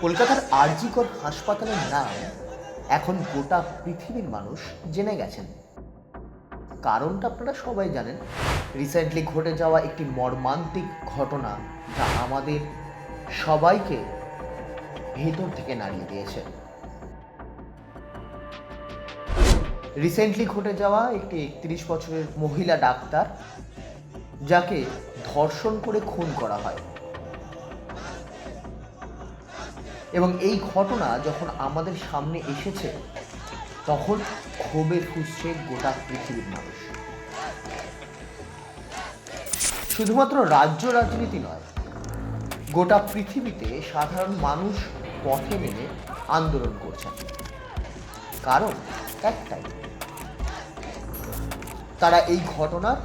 কলকাতার আরজি কর হাসপাতালের নাম এখন গোটা পৃথিবীর মানুষ জেনে গেছেন। কারণটা আপনারা সবাই জানেন। রিসেন্টলি ঘটে যাওয়া একটি মর্মান্তিক ঘটনা, যা আমাদের সবাইকে ভেতর থেকে নাড়িয়ে দিয়েছে। রিসেন্টলি ঘটে যাওয়া একটি 31 বছরের মহিলা ডাক্তার, যাকে ধর্ষণ করে খুন করা হয়। এবং এই ঘটনা যখন আমাদের সামনে এসেছে, তখন ক্ষোভে ফুঁসছে গোটা পৃথিবীর মানুষ। শুধুমাত্র রাজ্য রাজনীতি নয়, গোটা পৃথিবীতে সাধারণ মানুষ পথে নেমে আন্দোলন করছেন। কারণ একটাই, তারা এই ঘটনার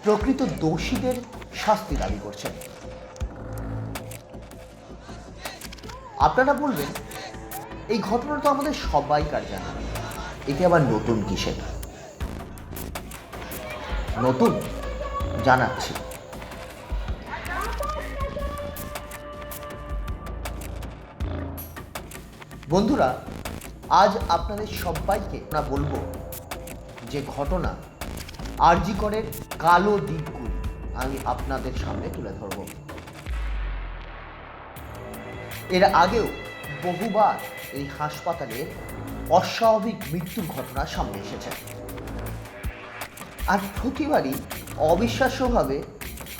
প্রকৃত দোষীদের শাস্তি দাবি করছেন। আপনারা বলবেন, এই ঘটনা তো আমাদের সবাইকার জানা, এতে আবার নতুন কিসের? নতুন জানাচ্ছি। বন্ধুরা, আজ আপনাদের সবাইকে আমরা বলবো যে ঘটনা আরজি করের কালো দিকগুলি আমি আপনাদের সামনে তুলে ধরব। এর আগেও বহুবার এই হাসপাতালের অস্বাভাবিক মৃত্যুর ঘটনা সামনে এসেছে, আর প্রতিবারই অবিশ্বাস্যভাবে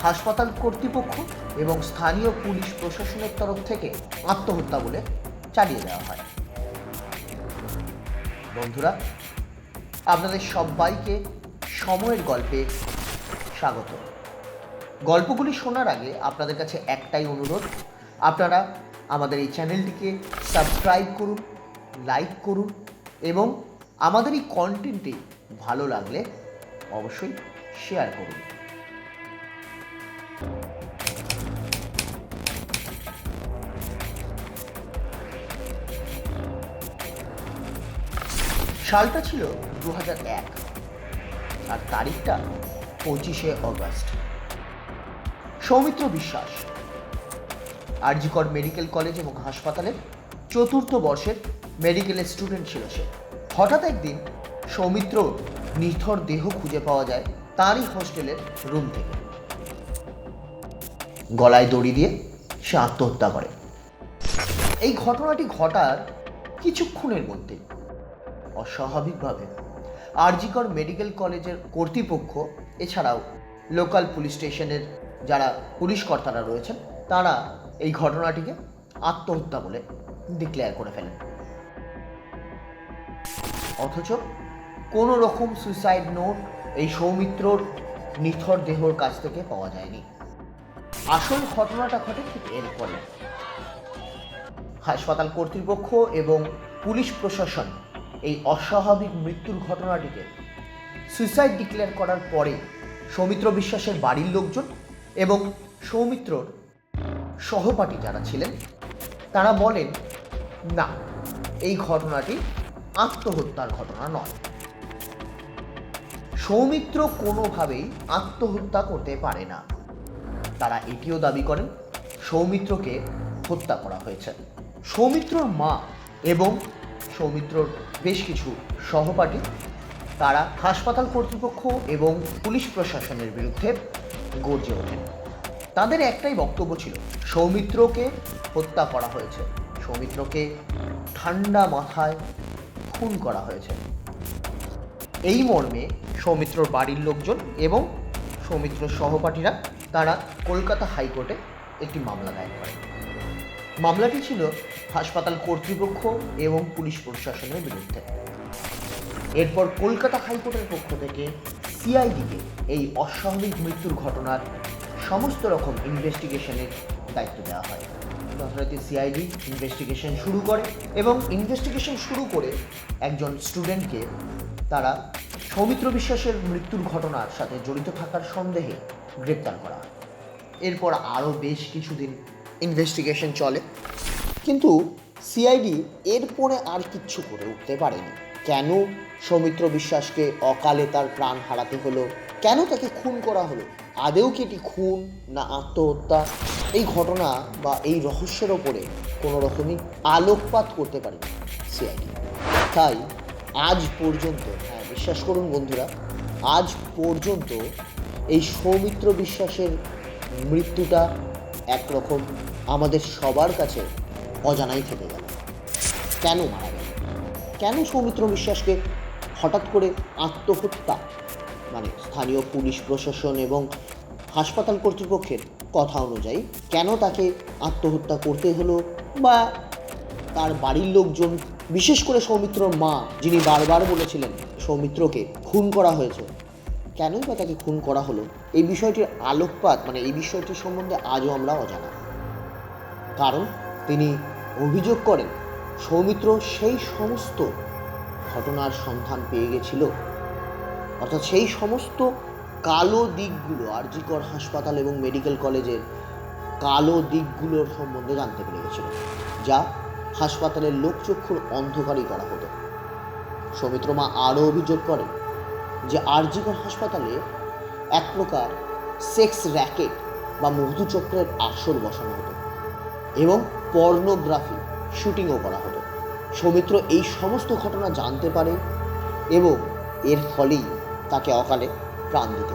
হাসপাতাল কর্তৃপক্ষ এবং স্থানীয় পুলিশ প্রশাসনের তরফ থেকে আত্মহত্যা বলে চালিয়ে দেওয়া হয়। বন্ধুরা, আপনাদের সবাইকে সময়ের গল্পে স্বাগত। গল্পগুলি শোনার আগে আপনাদের কাছে একটাই অনুরোধ, আপনারা আমাদের এই চ্যানেলটিকে সাবস্ক্রাইব করুন, লাইক করুন এবং আমাদের এই কন্টেন্টটি ভালো লাগলে অবশ্যই শেয়ার করুন। সালটা ছিল 2001 আর তারিখটা 25শে অগস্ট। সৌমিত্র বিশ্বাস আরজি কর মেডিকেল কলেজ এবং হাসপাতালের 4র্থ বর্ষের মেডিকেল স্টুডেন্ট ছিল সে। হঠাৎ একদিন সৌমিত্র নিথর দেহ খুঁজে পাওয়া যায় তারই হোস্টেলের রুম থেকে। গলায় দড়ি দিয়ে সে আত্মহত্যা করে। এই ঘটনাটি ঘটার কিছুক্ষণের মধ্যে অস্বাভাবিকভাবে আরজি কর মেডিকেল কলেজের কর্তৃপক্ষ, এছাড়াও লোকাল পুলিশ স্টেশনের যারা পুলিশ কর্তারা রয়েছেন, তারা এই ঘটনাটিকে আত্মহত্যা বলে ডিক্লেয়ার করে ফেলেন। অথচ কোনো রকম সুইসাইড নোট এই সৌমিত্রর নিথর দেহর কাছ থেকে পাওয়া যায়নি। আসল ঘটনাটা ঘটে ঠিক এরপরে। হাসপাতাল কর্তৃপক্ষ এবং পুলিশ প্রশাসন এই অস্বাভাবিক মৃত্যুর ঘটনাটিকে সুইসাইড ডিক্লেয়ার করার পরে সৌমিত্র বিশ্বাসের বাড়ির লোকজন এবং সৌমিত্রর সহপাঠী যারা ছিলেন, তারা বলেন, না, এই ঘটনাটি আত্মহত্যার ঘটনা নয়। সৌমিত্র কোনোভাবেই আত্মহত্যা করতে পারে না। তারা এটিও দাবি করেন সৌমিত্রকে হত্যা করা হয়েছে। সৌমিত্রর মা এবং সৌমিত্রর বেশ কিছু সহপাঠী, তারা হাসপাতাল কর্তৃপক্ষ এবং পুলিশ প্রশাসনের বিরুদ্ধে গর্জে ওঠেন। তাদের একটাই বক্তব্য ছিল, সৌমিত্রকে হত্যা করা হয়েছে, সৌমিত্রকে ঠান্ডা মাথায় খুন করা হয়েছে। এই মর্মে সৌমিত্রর বাড়ির লোকজন এবং সৌমিত্রর সহপাঠীরা তারা কলকাতা হাইকোর্টে একটি মামলা দায়ের করেন। মামলাটি ছিল হাসপাতাল কর্তৃপক্ষ এবং পুলিশ প্রশাসনের বিরুদ্ধে। এরপর কলকাতা হাইকোর্টের পক্ষ থেকে সিআইডিকে এই অস্বাভাবিক মৃত্যুর ঘটনার সমস্ত রকম ইনভেস্টিগেশনের দায়িত্ব দেওয়া হয়। যথারীতি সিআইডি ইনভেস্টিগেশন শুরু করে এবং ইনভেস্টিগেশন শুরু করে একজন স্টুডেন্টকে তারা সৌমিত্র বিশ্বাসের মৃত্যুর ঘটনার সাথে জড়িত থাকার সন্দেহে গ্রেপ্তার করা হয়। এরপর আরও বেশ কিছুদিন ইনভেস্টিগেশন চলে, কিন্তু সিআইডি এরপরে আর কিচ্ছু করে উঠতে পারেনি। কেন সৌমিত্র বিশ্বাসকে অকালে তার প্রাণ হারাতে হলো, কেন তাকে খুন করা হলো, আদেও কি এটি খুন না আত্মহত্যা, এই ঘটনা বা এই রহস্যের ওপরে কোনো রকমই আলোকপাত করতে পারেনি সিআইডি। তাই আজ পর্যন্ত, হ্যাঁ বিশ্বাস করুন বন্ধুরা, আজ পর্যন্ত এই সৌমিত্র বিশ্বাসের মৃত্যুটা একরকম আমাদের সবার কাছে অজানাই থেকে গেল। কেন মারা গেল, কেন সৌমিত্র বিশ্বাসকে হঠাৎ করে আত্মহত্যা, মানে স্থানীয় পুলিশ প্রশাসন এবং হাসপাতাল কর্তৃপক্ষের কথা অনুযায়ী কেন তাকে আত্মহত্যা করতে হলো, বা তার বাড়ির লোকজন, বিশেষ করে সৌমিত্রর মা যিনি বারবার বলেছিলেন সৌমিত্রকে খুন করা হয়েছে, কেনই বা তাকে খুন করা হলো, এই বিষয়টির আলোকপাত, মানে এই বিষয়টির সম্বন্ধে আজও আমরা অজানা। কারণ তিনি অভিযোগ করেন সৌমিত্র সেই সমস্ত ঘটনার সন্ধান পেয়ে গেছিল, অর্থাৎ সেই সমস্ত কালো দিকগুলো, আরজি কর হাসপাতাল এবং মেডিকেল কলেজের কালো দিকগুলোর সম্বন্ধে জানতে পেরে গেছিল, যা হাসপাতালের লোকচক্ষুর অন্ধকারই করা হতো। সৌমিত্র মা আরও অভিযোগ করেন যে আরজি কর হাসপাতালে এক প্রকার সেক্স র্যাকেট বা মধুচক্রের আসর বসানো হতো এবং পর্নোগ্রাফি শুটিংও করা হতো। সৌমিত্র এই সমস্ত ঘটনা জানতে পারে এবং এর ফলেই তাকে অকালে প্রাণ দিতে